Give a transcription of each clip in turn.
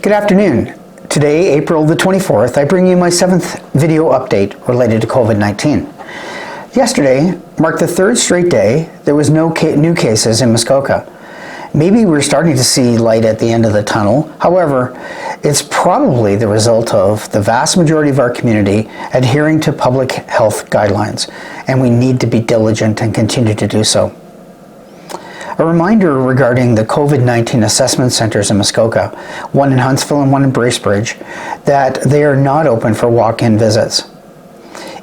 Good afternoon. Today, April the 24th, I bring you my 7th video update related to COVID-19. Yesterday marked the third straight day there was no new cases in Muskoka. Maybe we're starting to see light at the end of the tunnel. However, it's probably the result of the vast majority of our community adhering to public health guidelines, and we need to be diligent and continue to do so. A reminder regarding the COVID-19 assessment centers in Muskoka, one in Huntsville and one in Bracebridge, that they are not open for walk-in visits.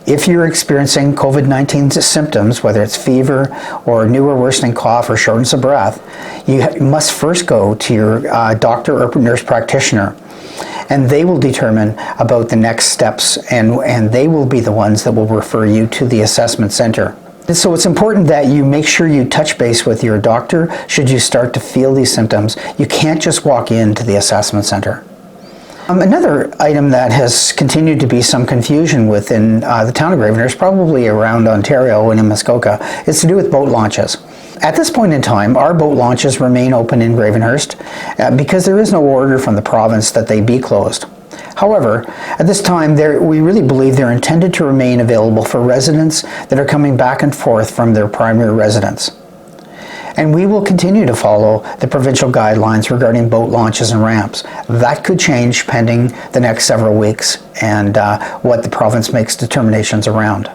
If you're experiencing COVID-19 symptoms, whether it's fever or new or worsening cough or shortness of breath, you must first go to your doctor or nurse practitioner, and they will determine about the next steps, and they will be the ones that will refer you to the assessment center. So it's important that you make sure you touch base with your doctor should you start to feel these symptoms. You can't just walk into the assessment center. Another item that has continued to be some confusion within the town of Gravenhurst, probably around Ontario and in Muskoka, is to do with boat launches. At this point in time, our boat launches remain open in Gravenhurst because there is no order from the province that they be closed. However, at this time, we really believe they're intended to remain available for residents that are coming back and forth from their primary residence. And we will continue to follow the provincial guidelines regarding boat launches and ramps. That could change pending the next several weeks and what the province makes determinations around.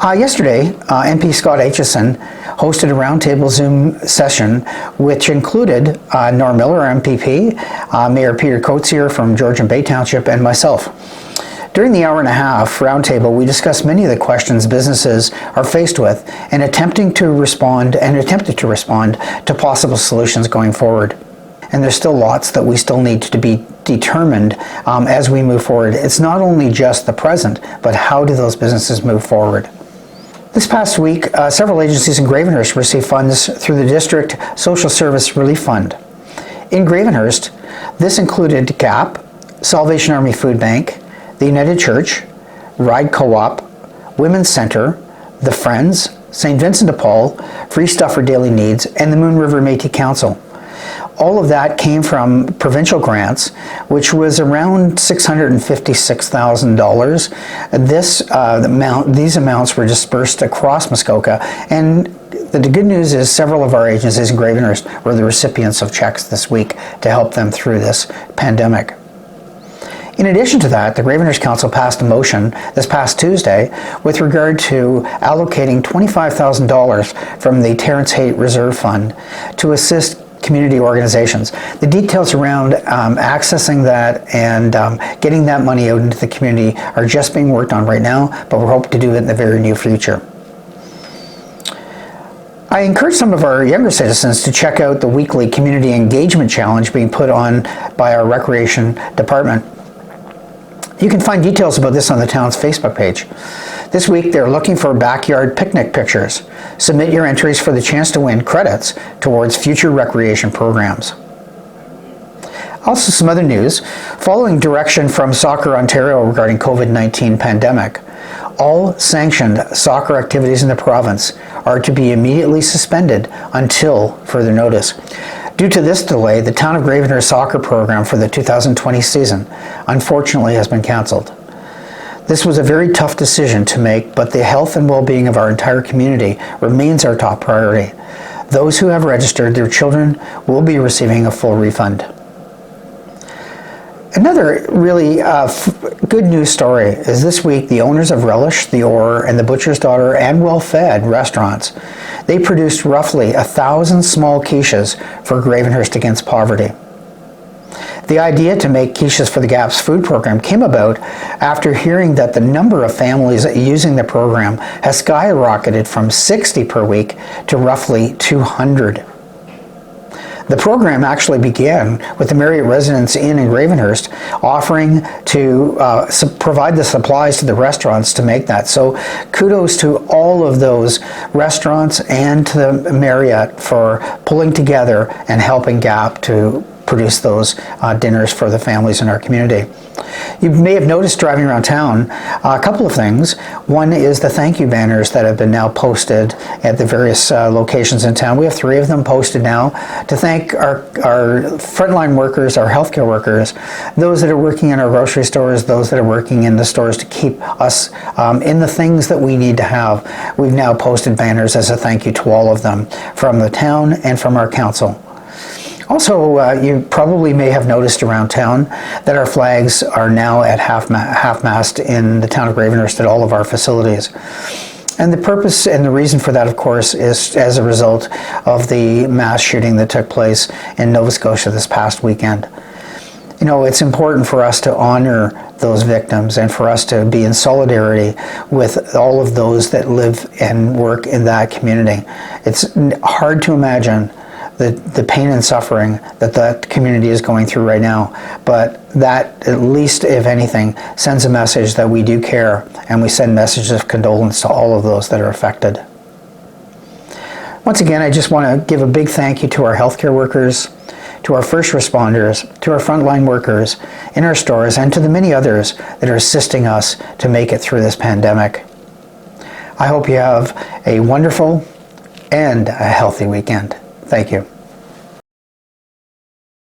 Yesterday, MP Scott Aitchison hosted a roundtable Zoom session which included Norm Miller, MPP, Mayor Peter Coetzee from Georgian Bay Township, and myself. During the hour and a half roundtable, we discussed many of the questions businesses are faced with and attempted to respond to possible solutions going forward. And there's still lots that we still need to be determined as we move forward. It's not only just the present, but how do those businesses move forward? This past week, several agencies in Gravenhurst received funds through the District Social Service Relief Fund. In Gravenhurst, this included GAP, Salvation Army Food Bank, the United Church, Ride Co-op, Women's Centre, The Friends, St. Vincent de Paul, Free Stuff for Daily Needs, and the Moon River Métis Council. All of that came from provincial grants, which was around $656,000. These amounts were dispersed across Muskoka, and the good news is several of our agencies in Gravenhurst were the recipients of checks this week to help them through this pandemic. In addition to that, the Gravenhurst Council passed a motion this past Tuesday with regard to allocating $25,000 from the Terrence Reserve Fund to assist community organizations. The details around accessing that and getting that money out into the community are just being worked on right now, but we're hoping to do it in the very near future. I encourage some of our younger citizens to check out the weekly community engagement challenge being put on by our recreation department. You can find details about this on the town's Facebook page. This week, they're looking for backyard picnic pictures. Submit your entries for the chance to win credits towards future recreation programs. Also, some other news. Following direction from Soccer Ontario regarding COVID-19 pandemic, all sanctioned soccer activities in the province are to be immediately suspended until further notice. Due to this delay, the Town of Gravenhurst soccer program for the 2020 season unfortunately has been cancelled. This was a very tough decision to make, but the health and well-being of our entire community remains our top priority. Those who have registered their children will be receiving a full refund. Another really good news story is this week the owners of Relish, The Ore, and the Butcher's Daughter and Well Fed restaurants, they produced roughly 1,000 small quiches for Gravenhurst Against Poverty. The idea to make quiches for the GAP's food program came about after hearing that the number of families using the program has skyrocketed from 60 per week to roughly 200. The program actually began with the Marriott Residence Inn in Gravenhurst offering to provide the supplies to the restaurants to make that. So kudos to all of those restaurants and to the Marriott for pulling together and helping GAP to produce those dinners for the families in our community. You may have noticed driving around town a couple of things. One is the thank you banners that have been now posted at the various locations in town. We have 3 of them posted now to thank our frontline workers, our healthcare workers, those that are working in our grocery stores, those that are working in the stores to keep us in the things that we need to have. We've now posted banners as a thank you to all of them from the town and from our council. Also, you probably may have noticed around town that our flags are now at half-mast in the town of Gravenhurst at all of our facilities. And the purpose and the reason for that, of course, is as a result of the mass shooting that took place in Nova Scotia this past weekend. You know, it's important for us to honor those victims and for us to be in solidarity with all of those that live and work in that community. It's hard to imagine the pain and suffering that that community is going through right now, but that, at least if anything, sends a message that we do care, and we send messages of condolence to all of those that are affected. Once again, I just want to give a big thank you to our healthcare workers, to our first responders, to our frontline workers in our stores, and to the many others that are assisting us to make it through this pandemic. I hope you have a wonderful and a healthy weekend. Thank you.